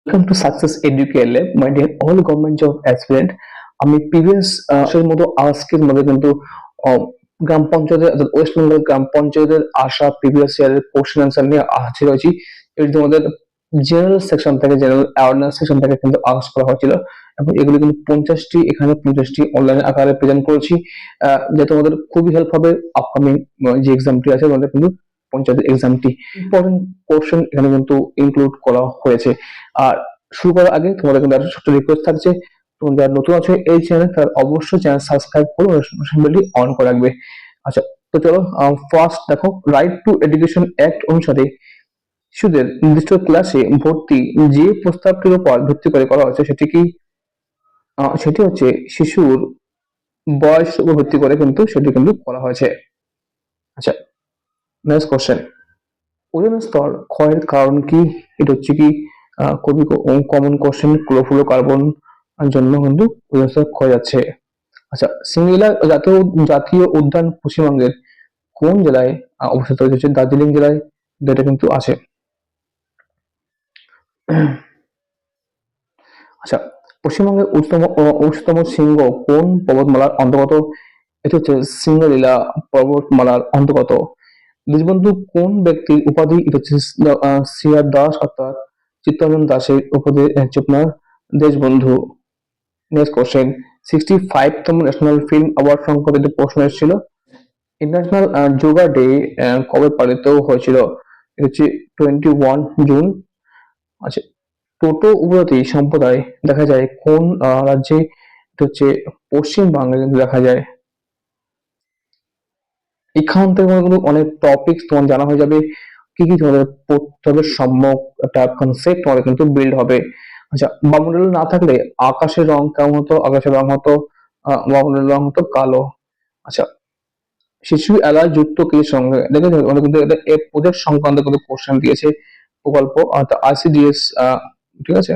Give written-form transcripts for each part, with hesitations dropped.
Welcome to Success Educate Lab, my dear all government job aspirant. আমি previous এর মতো আজকের মধ্যে কিন্তু গ্রাম পঞ্চায়েতের অর্থাৎ ওয়েস্ট বেঙ্গল গ্রাম পঞ্চায়েতের আসা প্রিভিয়াস ইয়ারের কোশ্চেন আনসার নিয়ে হাজির হয়েছি। এটি তোমাদের জেনারেল সেকশন থেকে জেনারেল অ্যাওয়ারনেস সেকশন থেকে কিন্তু আস করা হয়েছিল এবং এগুলো কিন্তু 50টি এখানে 50টি অনলাইন আকারে প্রেজেন্ট করেছি, যা তোমাদের খুবই হেল্প হবে আপকামিং যে এক্সামটি আছে তোমাদের কিন্তু পঞ্চায়েত এক্সামটি ইম্পর্টেন্ট কোশ্চেন এখানে কিন্তু ইনক্লুড করা হয়েছে। আর শুরু করার আগে তোমাদের কিন্তু একটা ছোট্ট রিকোয়েস্ট থাকছে, তোমরা যারা নতুন আছো এই চ্যানেল তার অবশ্যই চ্যানেল সাবস্ক্রাইব করে নোটিফিকেশন বেলটি অন করে রাখবে। আচ্ছা, তো চলো ফার্স্ট দেখো, রাইট টু এডুকেশন অ্যাক্ট অনুসারে শিশুদের নির্দিষ্ট ক্লাসে ভর্তি যে প্রস্তাবটির উপর ভিত্তি করে করা হয়েছে সেটি কি? সেটি হচ্ছে শিশুর বয়সের উপর ভিত্তি করে কিন্তু সেটি কিন্তু করা হয়েছে। আচ্ছা, নেক্সট কোশ্চেন, ওজোন স্তর ক্ষয়ের কারণ কি? এটা হচ্ছে কি খুবই কমন কোশ্চেন, ক্লোরোফ্লোরোকার্বন জন্য কিন্তু ওজোন স্তর ক্ষয় যাচ্ছে। আচ্ছা, সিঙ্গিলা জাতীয় উদ্যান পশ্চিমবঙ্গের কোন জেলায় অবস্থিত? হচ্ছে দার্জিলিং জেলায় যেটা কিন্তু আছে। আচ্ছা, পশ্চিমবঙ্গের উচ্চতম শৃঙ্গ কোন পর্বতমালার অন্তর্গত? এটা হচ্ছে সিঙ্গলীলা পর্বতমালার অন্তর্গত। দেশবন্ধু কোন ব্যক্তির উপাধি? এটা হচ্ছে সিআর দাস অর্থাৎ চিত্তরঞ্জন দাসের উপাধি হচ্ছে আপনার দেশবন্ধু। নেক্সট কোশ্চেন, 65তম ন্যাশনাল ফিল্ম অ্যাওয়ার্ড সংক্রান্ত প্রশ্ন এসেছিল। ইন্টারন্যাশনাল যোগা ডে কবে পালিত হয়েছিল? এটা হচ্ছে 21 জুন। আচ্ছা, টোটো উপজাতি সম্প্রদায় দেখা যায় কোন রাজ্যে? এটা হচ্ছে পশ্চিমবঙ্গে কিন্তু দেখা যায়। এখান থেকে কিন্তু অনেক টপিক তোমার জানা হয়ে যাবে, কি কি তোমাদের পড়তে হবে, সম্যক একটা কনসেপ্ট তোমাদের কিন্তু বিল্ড হবে। আচ্ছা, বায়ুমণ্ডল না থাকলে আকাশের রং কেমন হতো? আকাশের রং হতো বায়ুমণ্ডলের রং হতো কালো। আচ্ছা, শিশু এলাকায় যুক্ত কি সঙ্গে দেখেছো অনেক কিন্তু এটা প্রজেক্ট সংক্রান্ত কিন্তু কোশ্চেন দিয়েছে, প্রকল্প অর্থাৎ আইসিডিএস, ঠিক আছে,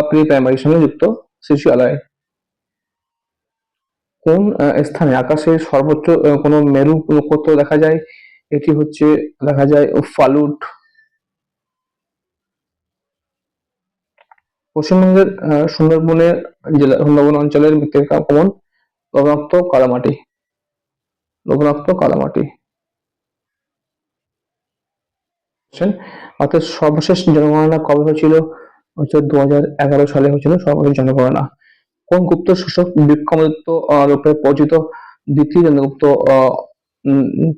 প্রি প্রাইমারির সঙ্গে যুক্ত শিশু এলাকায়। কোন স্থানে আকাশের সর্বোচ্চ কোনো মেরু নক্ষত্র দেখা যায়? এটি হচ্ছে দেখা যায় ফালুট। পশ্চিমবঙ্গের সুন্দরবনের সুন্দরবন অঞ্চলের মৃত্তিকা কেমন? লবণাক্ত কাদামাটি। লবণাক্ত কাদামাটি। অর্থাৎ সর্বশেষ জনগণনা কবে হয়েছিল? হচ্ছে 2011 সালে হয়েছিল সর্বশেষ জনগণনা। কোন গুপ্ত শাসক বিক্রমাদিত্য রূপে পরিচিত? দ্বিতীয় চন্দ্রগুপ্ত,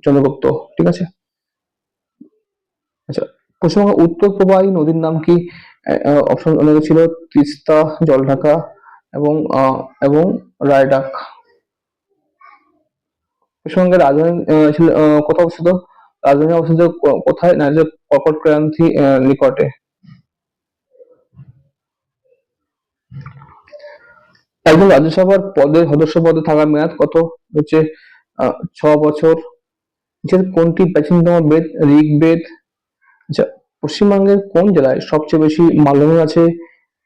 চন্দ্রগুপ্ত, ঠিক আছে। আচ্ছা, পশ্চিমবঙ্গের উত্তর প্রবাহী নদীর নাম কি? অপশন অনেক ছিল, তিস্তা, জলঢাকা এবং এবং রায়ডাক। পশ্চিমবঙ্গের রাজধানী ছিল কোথায় অবস্থিত? রাজধানী অবস্থিত কোথায়? না, যে কর্কট ক্রান্তি নিকটে। একজন রাজ্যসভার সদস্য পদে থাকার মেয়াদ কত? হচ্ছে 6 বছর। কোনটি প্রাচীনতম বেদ? ঋগ্বেদ। আচ্ছা, পশ্চিমবঙ্গের কোন জেলায় সবচেয়ে বেশি মালভূমি আছে?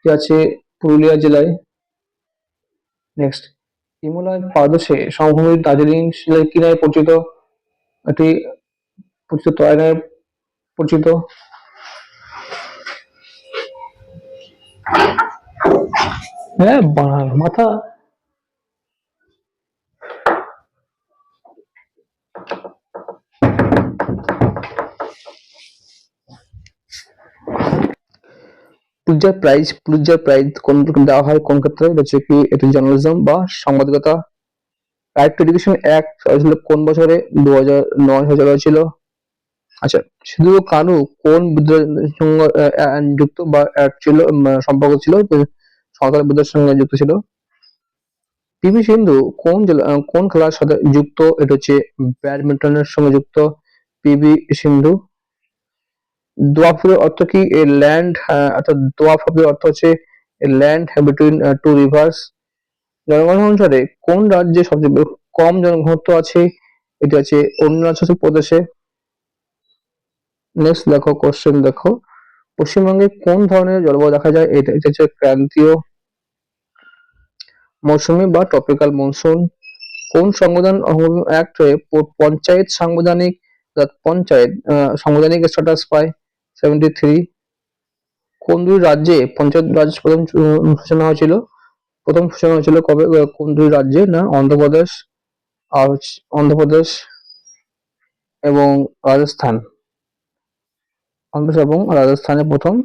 আছে পুরুলিয়া জেলায়। নেক্সট, হিমালয়ের পাদদেশে সমভূমির দার্জিলিং শিলায় কি নামে পরিচিত? এটি পরিচিত তরাই নামে পরিচিত। হ্যাঁ, বানান মাথা। পুলিৎজার প্রাইজ কোন দেওয়া হয় কোন ক্ষেত্রে? হচ্ছে কি এটি জার্নালিজম বা সাংবাদিকতা। রাইট টু এডুকেশন অ্যাক্ট হয়েছিল কোন বছরে? 2009 সালে হয়েছিল। আচ্ছা, সিধু কানু কোন বিদ্রোহের সঙ্গে যুক্ত বা ছিল, সম্পর্ক ছিল, সাঁওতাল বিদ্রোহের সঙ্গে যুক্ত ছিল? পিভি সিন্ধু কোন খেলার সাথে যুক্ত? এটা হচ্ছে ব্যাডমিন্টনের সঙ্গে যুক্ত পিভি সিন্ধু। দোয়াব শব্দের অর্থ কি? ল্যান্ড, অর্থাৎ দোয়াব শব্দের অর্থ হচ্ছে ল্যান্ড বিটুইন টু রিভার্স। জনগণনা অনুসারে কোন রাজ্যে সবচেয়ে কম জনঘনত্ব আছে? এটি আছে অরুণাচল প্রদেশে। নেক্সট দেখো কোশ্চেন, দেখো পশ্চিমবঙ্গে কোন ধরনের জলবায়ু দেখা যায়? এটা হচ্ছে ক্রান্তীয় মৌসুমী বা ট্রপিক্যাল মনসুন। কোন সংবিধান অ্যাক্ট পঞ্চায়েত সাংবিধানিক স্ট্যাটাস পায়? 73। কোন দুই রাজ্যে পঞ্চায়েত রাজ প্রথম সূচনা হয়েছিল? প্রথম সূচনা হয়েছিল কবে? কোন দুই রাজ্যে? না অন্ধ্রপ্রদেশ আর অন্ধ্রপ্রদেশ এবং রাজস্থান। অন্ধ্রপ্রদেশ এবং রাজস্থানে প্রথম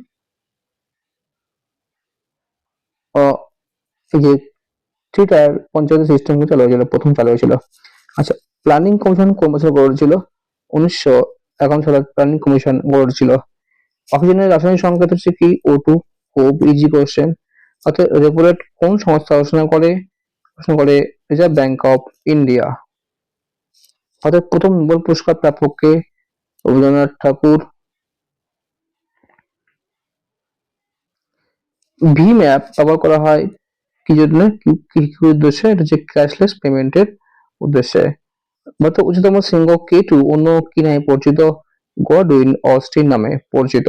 এই যে থ্রি টায়ার পঞ্চায়েত সিস্টেম চালু হয়েছিল, প্রথম চালু হয়েছিল। আচ্ছা, প্ল্যানিং কমিশন কোন বছর গড়ে উঠেছিল? 1951 সালে প্ল্যানিং কমিশন গড়ে উঠেছিল। অক্সিজেনের রাসায়নিক সংকেত হচ্ছে কি? O2। খুব ইজি কোয়েশ্চেন। অর্থাৎ রেপোরেট কোন সংস্থা ঘোষণা করে রিজার্ভ ব্যাংক অফ ইন্ডিয়া। অর্থাৎ প্রথম নোবেল পুরস্কার প্রাপক কে? রবীন্দ্রনাথ ঠাকুর। ভীম অ্যাপ ব্যবহার করা হয় কি জন্য? কি উদ্দেশ্যে? এটা হচ্ছে ক্যাশলেস পেমেন্টের উদ্দেশ্যে। ভারতের উচ্চতম শৃঙ্গ K2 অন্য কি নামে পরিচিত? গডউইন অস্টিন নামে পরিচিত।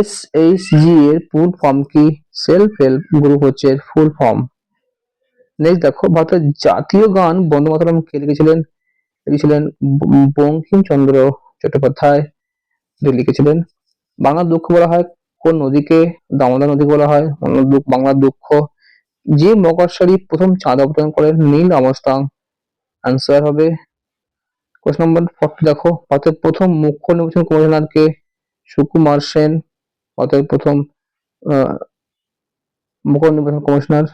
SHG এর ফুল ফর্ম কি? সেলফ হেল্প গ্রুপ হচ্ছে ফুল ফর্ম। নেক্সট দেখো, ভারতের জাতীয় গান বন্দে মাতরম কে লিখেছিলেন? লিখেছিলেন বঙ্কিমচন্দ্র চট্টোপাধ্যায় লিখেছিলেন। বাংলার দুঃখ বলা হয় কোন নদীকে? দামোদর নদীকে বলা হয় বাংলার দুঃখ। যে মকরসারি প্রথম চাঁদ অবতরণ করেন? Neil Armstrong. আনসার হবে কোশ্চেন নাম্বার 40। দেখো, ভারতের প্রথম মুখ্য নির্বাচন কমিশনার কে? সুকুমার সেন। ভারতের প্রথম আহ, মুখ্য নির্বাচন commissioner.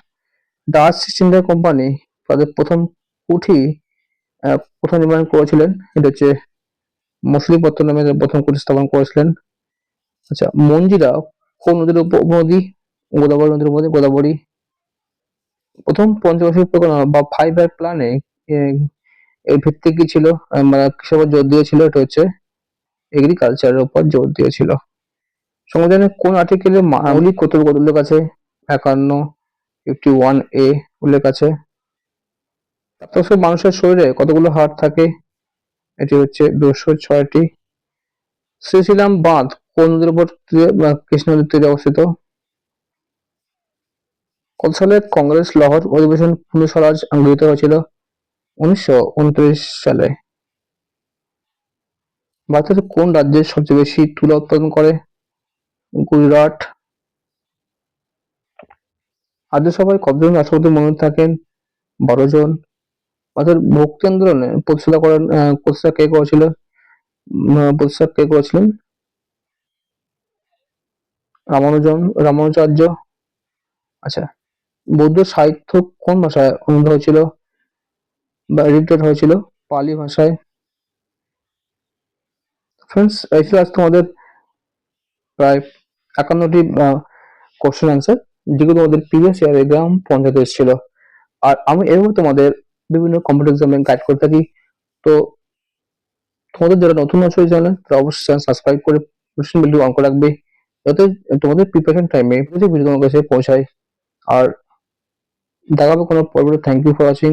Dutch east India company তাদের প্রথম কুঠি প্রথম নির্মাণ করেছিলেন? এটা হচ্ছে মছলিপট্টনমে প্রথম কুঠি স্থাপন করেছিলেন। আচ্ছা, মঞ্জিরা কোন নদীর উপনদী? গোদাবরী নদীর উপনদী গোদাবরী। প্রথম পঞ্চবার্ষিক পরিকল্পনা বা 5 ইয়ার প্ল্যানে এর ভিত্তি কি ছিল? মানে কিসের উপর জোর দিয়েছিল? এটা হচ্ছে এগ্রিকালচারের উপর জোর দিয়েছিল। সংবিধানের কোন আর্টিকেলে মৌলিক কর্তব্য উল্লেখ আছে? 51, 51A উল্লেখ আছে। প্রাপ্তবয়স্ক মানুষের শরীরে কতগুলো হাড় থাকে? এটি হচ্ছে 206টি। শ্রীশিলাম বাঁধ কোন নদীর উপর কৃষ্ণা নদীর তীরে অবস্থিত? কত সালে কংগ্রেস লাহোর অধিবেশন পূর্ণ স্বরাজ গৃহীত হয়েছিল? 1929 সালে। ভারতের কোন রাজ্যে সবচেয়ে বেশি তুলা উৎপাদন করে? গুজরাট। রাজ্যসভায় কতজন রাষ্ট্রপতি মনোনীত থাকেন? 12 জন। ভারতের ভক্তি আন্দোলনে প্রতিষ্ঠা কে করেছিলেন? রামানুজাচার্য। আচ্ছা, বৌদ্ধ সাহিত্য কোন ভাষায় অনুবাদ হয়েছিল বা এডিটেড হয়েছিল? পালি ভাষায়। ফ্রেন্ডস, এই ছিল আজ তোমাদের প্রায় 51টি কোশ্চেন অ্যান্সার, যেগুলো তোমাদের প্রিভিয়াস ইয়ারে গ্রাম পঞ্চায়েত এসেছিল। আর আমি এভাবে তোমাদের বিভিন্ন কম্পিটিটিভ এক্সামে গাইড করে থাকি। তো তোমাদের যারা নতুন আছো এই চ্যানেলে, তারা অবশ্যই সাবস্ক্রাইব করে নোটিফিকেশন বেলটি অন করে রাখবে, যাতে তোমাদের প্রিপারেশন টাইমে প্রতি ভিডিও তোমার কাছে পৌঁছায়। আর দেখাবো কোনো পরবর্তী। Thank you for watching.